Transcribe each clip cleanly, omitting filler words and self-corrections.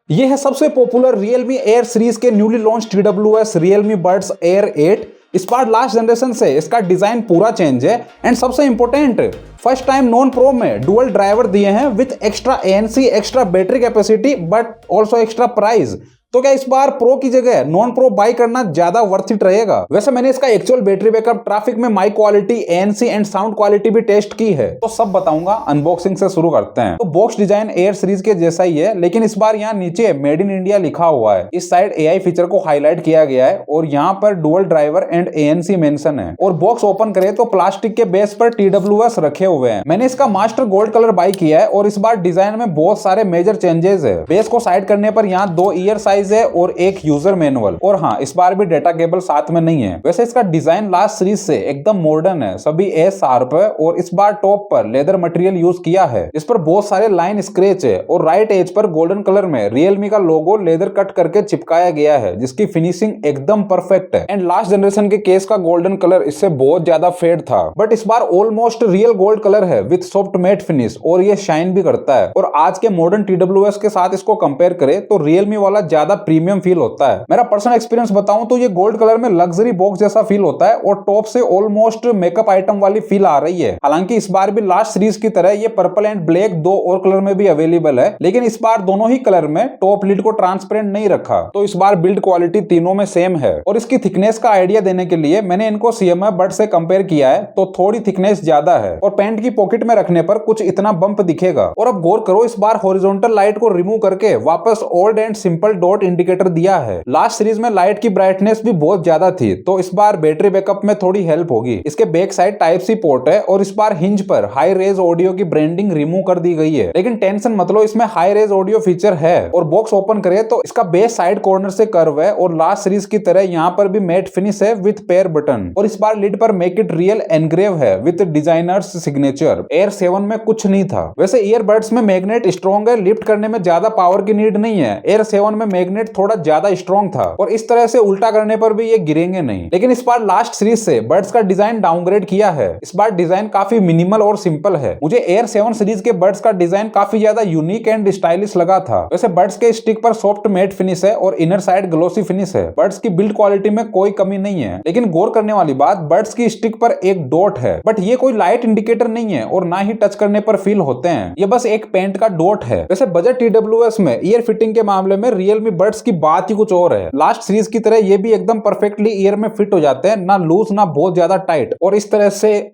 ये है सबसे पॉपुलर Realme Air सीरीज के newly launch TWS Realme Buds Air 8। इस बार लास्ट जनरेशन से इसका डिजाइन पूरा चेंज है एंड सबसे important first time non pro में डुअल ड्राइवर दिए हैं with extra ANC, extra battery capacity but also extra price. तो क्या इस बार प्रो की जगह नॉन प्रो बाय करना ज्यादा वर्थ इट रहेगा? वैसे मैंने इसका एक्चुअल बैटरी बैकअप, ट्रैफिक में mic quality, ANC and sound quality भी टेस्ट की है, तो सब बताऊंगा। अनबॉक्सिंग से शुरू करते हैं। तो बॉक्स डिजाइन एयर सीरीज के जैसा ही है, लेकिन इस बार यहाँ नीचे मेड इन इंडिया लिखा हुआ है। इस साइड AI फीचर को हाईलाइट किया गया है और यहाँ पर dual driver and ANC mention है। और बॉक्स ओपन करें तो प्लास्टिक के बेस पर TWS रखे हुए हैं। मैंने इसका मास्टर गोल्ड कलर बाय किया है और इस बार डिजाइन में बहुत सारे मेजर चेंजेस है। बेस को साइड करने पर यहाँ 2 ईयर साइज है और एक यूजर मैनुअल, और हाँ इस बार भी डेटा केबल साथ में नहीं है। वैसे इसका डिजाइन लास्ट सीरीज से एकदम मॉडर्न है, सभी एज शार्प है और इस बार टॉप पर लेदर मटेरियल यूज किया है। इस पर बहुत सारे लाइन स्क्रैच है और राइट एज पर गोल्डन कलर में Realme का लोगो लेदर कट करके चिपकाया गया है, जिसकी फिनिशिंग एकदम परफेक्ट है। एंड लास्ट जनरेशन के केस का गोल्डन कलर इससे बहुत ज्यादा फेड था, बट इस बार ऑलमोस्ट रियल गोल्ड कलर है विद सॉफ्ट मैट फिनिश और ये शाइन भी करता है। और आज के मॉडर्न TWS के साथ इसको कंपेयर करें तो Realme वाला ज्यादा प्रीमियम फील होता है। मेरा पर्सनल एक्सपीरियंस बताऊं तो ये गोल्ड कलर में लग्जरी बॉक्स जैसा फील होता है और टॉप से ऑलमोस्ट मेकअप आइटम वाली फील आ रही है। हालांकि इस बार भी लास्ट सीरीज की तरह ये पर्पल एंड ब्लैक 2 और कलर में भी अवेलेबल है, लेकिन इस बार दोनों ही कलर में टॉप लिड को ट्रांसपेरेंट नहीं रखा। तो इस बार बिल्ड क्वालिटी तीनों में सेम है। और इसकी थिकनेस का आइडिया देने के लिए मैंने इनको CMF बड से कंपेयर किया है, तो थोड़ी थिकनेस ज्यादा है और पैंट की पॉकेट में रखने पर कुछ इतना बम्प दिखेगा। और अब गौर करो, इस बार हॉरिजॉन्टल लाइट को रिमूव करके वापस old and simple dot indicator दिया है। लास्ट सीरीज में लाइट की ब्राइटनेस भी बहुत ज्यादा थी, तो इस बार बैटरी बैकअप में थोड़ी हेल्प होगी। इसके back side type C port है और इस बार हिंज पर हाई रेज ऑडियो की ब्रांडिंग रिमूव कर दी गई है, लेकिन टेंशन मत लो, इसमें हाई रेज ऑडियो फीचर है। और बॉक्स ओपन करें तो इसका बेस साइड कॉर्नर से कर्व है और लास्ट सीरीज की तरह यहाँ पर भी मैट फिनिश है विद पेयर बटन। और इस बार लिड पर मेक इट रियल एनग्रेव है विद डिजाइनर्स सिग्नेचर। एयर 7 में कुछ नहीं था। वैसे ईयरबड्स में मैग्नेट स्ट्रॉन्ग है, लिफ्ट करने में ज्यादा पावर की नीड नहीं है। एयर 7 में मैग्नेट थोड़ा ज्यादा स्ट्रॉन्ग था और इस तरह से उल्टा करने पर भी ये गिरेंगे नहीं। लेकिन इस बार लास्ट सीरीज से बड्स का डिजाइन डाउनग्रेड किया है। इस बार डिजाइन काफी मिनिमल और सिंपल है। मुझे एयर 7 सीरीज के बड्स का डिजाइन काफी ज्यादा यूनिक एंड स्टाइलिश लगा था। वैसे बड्स के स्टिक पर सॉफ्ट मैट फिनिश है और इनर साइड ग्लोसी फिनिश है। बड्स की बिल्ड क्वालिटी में कोई कमी नहीं है, लेकिन गौर करने वाली बात, बड्स की स्टिक पर एक डॉट है, बट ये कोई लाइट इंडिकेटर नहीं है और ना ही टच करने पर फील होते हैं। ये बस एक पेंट का डॉट है। वैसे बजट TWS में ईयर फिटिंग के मामले में Realme बड्स की बात ही कुछ और है। लास्ट सीरीज की तरह ये भी एकदम परफेक्टली ईयर में फिट हो जाते हैं, ना लूज ना बहुत ज्यादा टाइट। और इस तरह से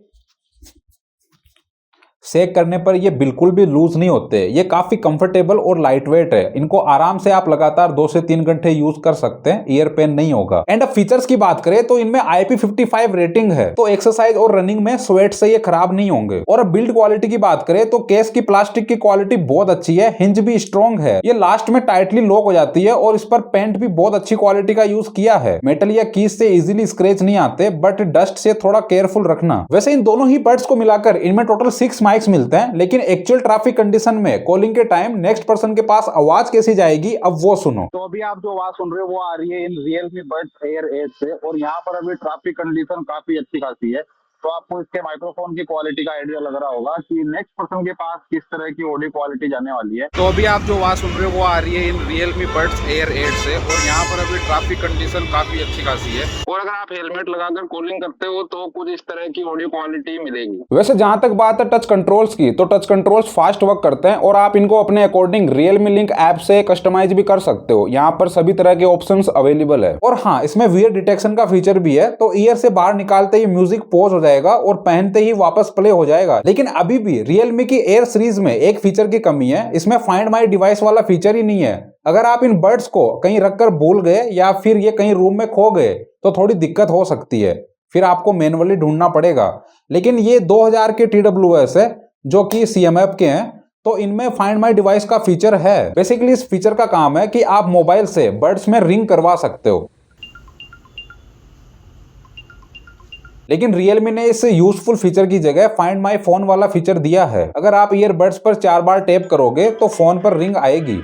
सेक करने पर ये बिल्कुल भी लूज नहीं होते। ये काफी कंफर्टेबल और लाइट वेट है। इनको आराम से आप लगातार 2 से 3 घंटे यूज कर सकते हैं, ईयर पेन नहीं होगा। एंड अब फीचर्स की बात करें तो इनमें IP55 रेटिंग है, तो एक्सरसाइज और रनिंग में स्वेट से ये खराब नहीं होंगे। और अब बिल्ड क्वालिटी की बात करें तो केस की प्लास्टिक की क्वालिटी बहुत अच्छी है, हिंज भी स्ट्रॉन्ग है, ये लास्ट में टाइटली लॉक हो जाती है और इस पर पेंट भी बहुत अच्छी क्वालिटी का यूज किया है। मेटल या कीज से इजीली स्क्रैच नहीं आते, बट डस्ट से थोड़ा केयरफुल रखना। वैसे इन दोनों ही बड्स को मिलाकर इनमें टोटल 6 माइक्स मिलते हैं, लेकिन एक्चुअल ट्रैफिक कंडीशन में कॉलिंग के टाइम नेक्स्ट पर्सन के पास आवाज कैसी जाएगी, अब वो सुनो। तो अभी आप जो आवाज सुन रहे हो वो आ रही है इन Realme Buds Air 8 से, और यहाँ पर अभी ट्रैफिक कंडीशन काफी अच्छी खासी है, तो आपको इसके माइक्रोफोन की क्वालिटी का आइडिया लग रहा होगा कि नेक्स्ट पर्सन के पास किस तरह की ऑडियो क्वालिटी जाने वाली है। तो अभी आप जो आवाज सुन रहे हो वो आ रही है इन Realme Buds Air 8 से, और यहाँ पर अभी ट्रैफिक कंडीशन काफी अच्छी खासी है, और अगर आप हेलमेट लगाकर कॉलिंग करते हो तो कुछ इस तरह की ऑडियो क्वालिटी मिलेगी। वैसे जहां तक बात है टच कंट्रोल्स की, तो टच कंट्रोल्स फास्ट वर्क करते हैं और आप इनको अपने अकॉर्डिंग Realme Link ऐप से कस्टमाइज भी कर सकते हो। यहाँ पर सभी तरह के ऑप्शंस अवेलेबल है। और हाँ, इसमें वियर डिटेक्शन का फीचर भी है, तो ईयर से बाहर निकालते ही म्यूजिक पॉज हो जाएगा और पहनते ही वापस प्ले हो जाएगा। लेकिन अभी भी Realme की एयर सीरीज में एक फीचर की कमी है, इसमें फाइंड माई डिवाइस वाला फीचर ही नहीं है। अगर आप इन बड्स को कहीं रखकर भूल गए या फिर ये कहीं रूम में खो गए तो थोड़ी दिक्कत हो सकती है, फिर आपको मैनुअली ढूंढना पड़ेगा। लेकिन ये 2000 के TWS है जो कि CMF के हैं, तो इनमें फाइंड माई डिवाइस का फीचर है। बेसिकली इस फीचर का काम है कि आप मोबाइल से बड्स में रिंग करवा सकते हो। लेकिन Realme ने इस यूजफुल फीचर की जगह फाइंड माई फोन वाला फीचर दिया है। अगर आप ईयरबड्स पर 4 बार टैप करोगे तो फोन पर रिंग आएगी।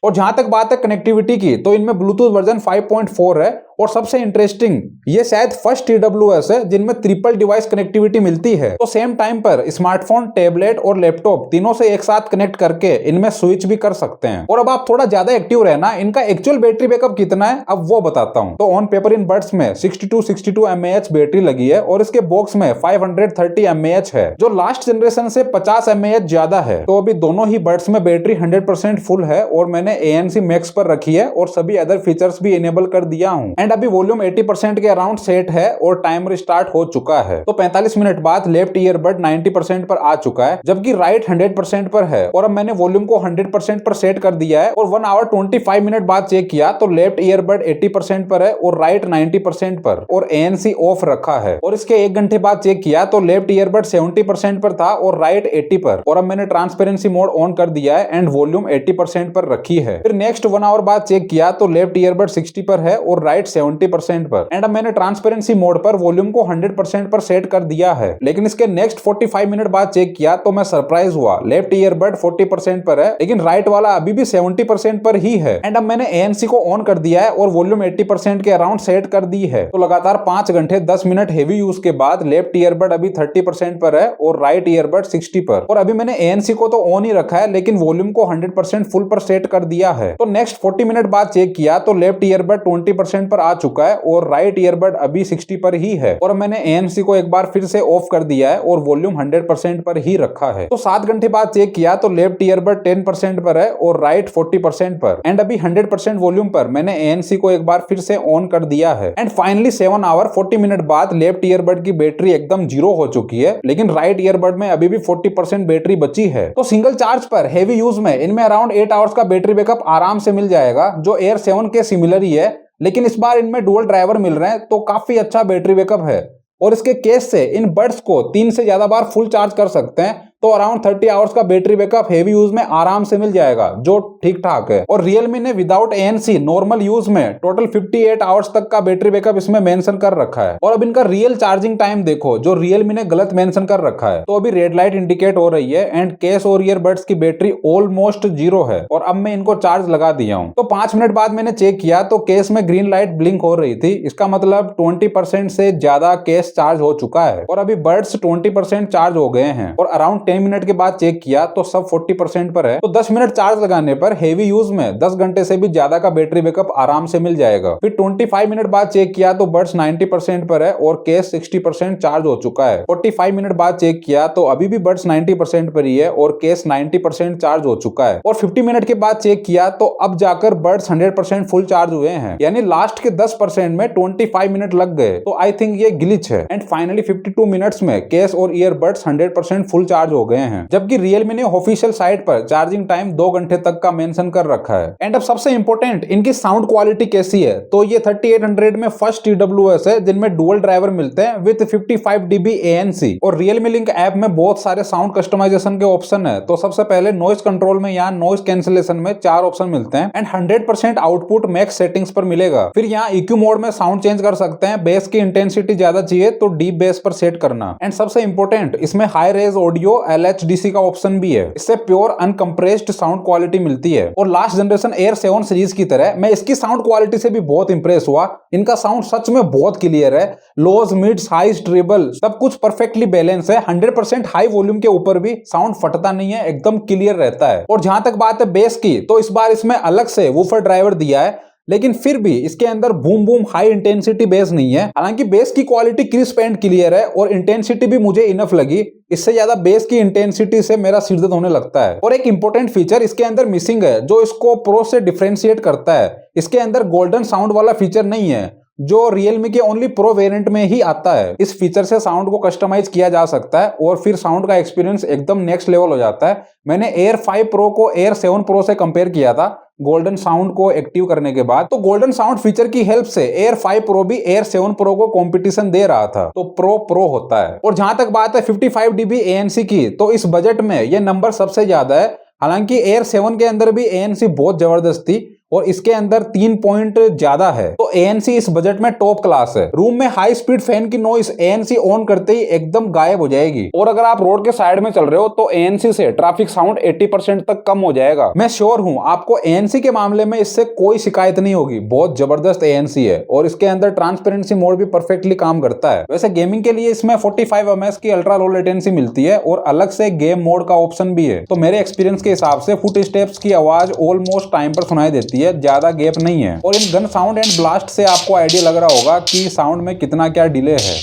और जहां तक बात है कनेक्टिविटी की, तो इनमें ब्लूटूथ वर्जन 5.4 है और सबसे इंटरेस्टिंग ये शायद फर्स्ट TWS है जिनमें ट्रिपल डिवाइस कनेक्टिविटी मिलती है। तो सेम टाइम पर स्मार्टफोन, टैबलेट और लैपटॉप तीनों से एक साथ कनेक्ट करके इनमें स्विच भी कर सकते हैं। और अब आप थोड़ा ज्यादा एक्टिव रहना, इनका एक्चुअल बैटरी बैकअप कितना है अब वो बताता हूं। तो ऑन पेपर इन बड्स में 62 mAh बैटरी लगी है और इसके बॉक्स में 530 mAh है, जो लास्ट जनरेशन से 50 mAh ज्यादा है। तो अभी दोनों ही बड्स में बैटरी 100% फुल है और मैंने ANC मैक्स पर रखी है और सभी अदर फीचर्स भी इनेबल कर दिया हूं। एंड अभी वॉल्यूम 80% के अराउंड सेट है और टाइमर स्टार्ट हो चुका है। तो 45 मिनट बाद लेफ्ट ईयरबड 90% पर आ चुका है, जबकि राइट 100% पर है। और अब मैंने वॉल्यूम को 100% पर सेट कर दिया है और 1 आवर 25 मिनट बाद चेक किया तो लेफ्ट ईयरबड 80% पर है और राइट 90% पर, और ANC ऑफ रखा है। और इसके 1 घंटे बाद चेक किया तो लेफ्ट ईयरबड 70% पर था और राइट 80 पर। और अब मैंने ट्रांसपेरेंसी मोड ऑन कर दिया है एंड वॉल्यूम 80% पर रखी है। फिर नेक्स्ट 1 आवर बाद चेक किया तो लेफ्ट ईयरबड 60 पर है और राइट 70% पर। एंड अब मैंने ट्रांसपेरेंसी मोड पर वॉल्यूम को 100% पर सेट कर दिया है। लेकिन इसके नेक्स्ट 45 मिनट बाद चेक किया तो मैं सरप्राइज हुआ, लेफ्ट ईयरबड 40% पर है लेकिन राइट वाला अभी भी 70% पर ही है। एंड अब मैंने ANC को ऑन कर दिया है और वॉल्यूम 80% के अराउंड सेट कर दी है। तो लगातार 5 घंटे 10 मिनट हेवी यूज के बाद लेफ्ट ईयरबड अभी 30% पर है और राइट ईयरबड 60 पर। और अभी मैंने ANC को तो ऑन ही रखा है लेकिन वॉल्यूम को 100% फुल पर सेट कर दिया है। तो नेक्स्ट 40 मिनट बाद चेक किया तो लेफ्ट ईयरबड 20% पर आ चुका है और राइट ईयरबड अभी 60 पर ही है। और मैंने ANC को एक बार फिर से ऑफ कर दिया है और वॉल्यूम 100% पर ही रखा है। तो 7 घंटे बाद चेक किया तो लेफ्ट ईयरबड 10% पर है और राइट 40% पर। एंड अभी 100% वॉल्यूम पर मैंने ANC को एक बार फिर से ऑन कर दिया है। एंड फाइनली 7 आवर 40 मिनट बाद लेफ्ट ईयरबड की बैटरी एकदम 0 हो चुकी है लेकिन राइट ईयरबड में अभी भी 40% बैटरी बची है। तो सिंगल चार्ज पर हेवी यूज में इनमें अराउंड 8 आवर्स का बैटरी बैकअप आराम से मिल जाएगा, जो Air 7 के सिमिलर ही है। लेकिन इस बार इनमें डुअल ड्राइवर मिल रहे हैं तो काफी अच्छा बैटरी बैकअप है। और इसके केस से इन बड्स को 3 से ज्यादा बार फुल चार्ज कर सकते हैं, तो अराउंड 30 आवर्स का बैटरी बैकअप हेवी यूज में आराम से मिल जाएगा, जो ठीक ठाक है। और Realme ने विदाउट ANC नॉर्मल यूज में टोटल 58 आवर्स तक का बैटरी बैकअप इसमें मेंशन कर रखा है। और अब इनका रियल चार्जिंग टाइम देखो, जो Realme ने गलत मेंशन कर रखा है। तो अभी रेड लाइट इंडिकेट हो रही है एंड केस और ईयरबड्स की बैटरी ऑलमोस्ट 0 है और अब मैं इनको चार्ज लगा दिया हूं। तो 5 मिनट बाद मैंने चेक किया तो केस में ग्रीन लाइट ब्लिंक हो रही थी, इसका मतलब 20% से ज्यादा केस चार्ज हो चुका है। और अभी बड्स 20% चार्ज हो गए हैं। और अराउंड 10 मिनट के बाद चेक किया तो सब 40% पर है। तो 10 मिनट चार्ज लगाने पर हेवी यूज में 10 घंटे से भी ज्यादा का बैटरी बैकअप आराम से मिल जाएगा। फिर 25 मिनट बाद चेक किया तो बड्स 90% पर है और केस 60% चार्ज हो चुका है। 45 मिनट बाद चेक किया तो अभी भी बड्स 90% पर ही है और केस 90% चार्ज हो चुका है। और 50 मिनट के बाद चेक किया तो अब जाकर बड्स 100% फुल चार्ज हुए हैं, यानी लास्ट के 10% में 25 मिनट लग गए। तो आई थिंक ये ग्लिच है। एंड फाइनली 52 मिनट्स में केस और ईयरबड्स 100% फुल चार्ज हो गए हैं, जबकि Realme ने ऑफिशियल साइट पर चार्जिंग टाइम 2 घंटे तक का मेंशन कर रखा है। एंड अब सबसे इंपॉर्टेंट, इनकी साउंड क्वालिटी कैसी है। तो ये 3800 में फर्स्ट TWS है जिनमें डुअल ड्राइवर मिलते हैं विद 55 dB ANC। और Realme Link ऐप में बहुत सारे साउंड कस्टमाइजेशन के ऑप्शन है। तो सबसे पहले नॉइस कंट्रोल में यहाँ नॉइस कैंसिलेशन में 4 ऑप्शन मिलते हैं एंड 100% आउटपुट मैक्स सेटिंग्स पर मिलेगा। फिर यहाँ EQ मोड में साउंड चेंज कर सकते हैं, बेस की इंटेंसिटी ज्यादा चाहिए तो डीप बेस पर सेट करना। एंड सबसे इंपॉर्टेंट, इसमें हाई रेज ऑडियो LHDC का ऑप्शन भी है, इससे प्योर अनकंप्रेस्ड साउंड क्वालिटी मिलती है। और लास्ट जनरेशन Air 7 सीरीज की तरह मैं इसकी साउंड क्वालिटी से भी बहुत इंप्रेस हुआ। इनका साउंड सच में बहुत क्लियर है, लोज, मिड्स, हाईज, ट्रिबल सब कुछ परफेक्टली बैलेंस है। 100% हाई वॉल्यूम के ऊपर भी साउंड फटता नहीं है, एकदम क्लियर रहता है। और जहां तक बात है बेस की, तो इस बार इसमें अलग से वूफर ड्राइवर दिया है, लेकिन फिर भी इसके अंदर boom boom high intensity base नहीं है। हालांकि बेस की क्वालिटी क्रिस्प एंड क्लियर है और इंटेंसिटी भी मुझे इनफ लगी। इससे ज्यादा बेस की इंटेंसिटी से मेरा सिर दर्द होने लगता है। और एक इंपॉर्टेंट फीचर इसके अंदर मिसिंग है जो इसको प्रो से डिफरेंशिएट करता है। इसके अंदर गोल्डन साउंड वाला फीचर नहीं है, जो Realme के ओनली प्रो वेरिएंट में ही आता है। इस फीचर से साउंड को कस्टमाइज किया जा सकता है और फिर साउंड का एक्सपीरियंस एकदम नेक्स्ट लेवल हो जाता है। मैंने Air 5 Pro को Air 7 Pro से कंपेयर किया था गोल्डन साउंड को एक्टिव करने के बाद। तो गोल्डन साउंड फीचर की हेल्प से Air 5 Pro भी Air 7 Pro को कंपटीशन दे रहा था। तो प्रो होता है। और जहां तक बात है 55 dB ANC की, तो इस बजट में यह नंबर सबसे ज्यादा है। हालांकि Air 7 के अंदर भी ANC बहुत जबरदस्त थी और इसके अंदर 3 पॉइंट ज्यादा है। तो ANC इस बजट में टॉप क्लास है। रूम में हाई स्पीड फैन की नॉइस ANC ऑन करते ही एकदम गायब हो जाएगी। और अगर आप रोड के साइड में चल रहे हो तो ANC से ट्रैफिक साउंड 80% तक कम हो जाएगा। मैं श्योर हूं आपको ANC के मामले में इससे कोई शिकायत नहीं होगी। बहुत जबरदस्त ANC है और इसके अंदर ट्रांसपेरेंसी मोड भी परफेक्टली काम करता है। वैसे गेमिंग के लिए इसमें 45 ms की अल्ट्रा लो लेटेंसी मिलती है और अलग से गेम मोड का ऑप्शन भी है। तो मेरे एक्सपीरियंस के हिसाब से फुट स्टेप्स की आवाज ऑलमोस्ट टाइम पर सुनाई देती है, ज्यादा गैप नहीं है। और इन गन साउंड एंड ब्लास्ट से आपको आइडिया लग रहा होगा कि साउंड में कितना क्या डिले है।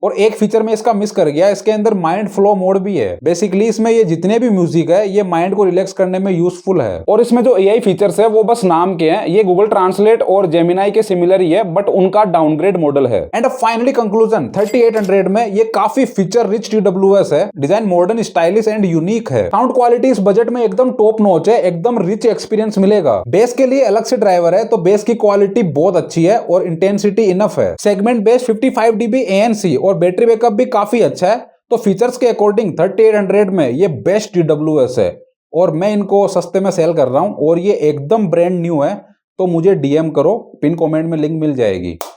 और एक फीचर में इसका मिस कर गया, इसके अंदर माइंड फ्लो मोड भी है। बेसिकली इसमें ये जितने भी म्यूजिक है ये माइंड को रिलैक्स करने में यूजफुल है। और इसमें जो AI फीचर्स है वो बस नाम के हैं। ये गूगल ट्रांसलेट और जेमिनाई के सिमिलर ही है, बट उनका डाउनग्रेड मॉडल है। एंड फाइनली कंक्लूजन, 3800 में ये काफी फीचर रिच TWS है। Design modern, stylish and unique है। साउंड क्वालिटी इस बजट में एकदम टॉप नॉच है, एकदम रिच एक्सपीरियंस मिलेगा। बेस के लिए अलग से ड्राइवर है तो बेस की क्वालिटी बहुत अच्छी है और इंटेंसिटी इनफ है। सेगमेंट बेस 55 dB ANC और बैटरी बैकअप भी काफी अच्छा है। तो फीचर्स के अकॉर्डिंग 3800 में ये बेस्ट TWS है और मैं इनको सस्ते में सेल कर रहा हूं और ये एकदम ब्रांड न्यू है। तो मुझे DM करो, पिन कमेंट में लिंक मिल जाएगी।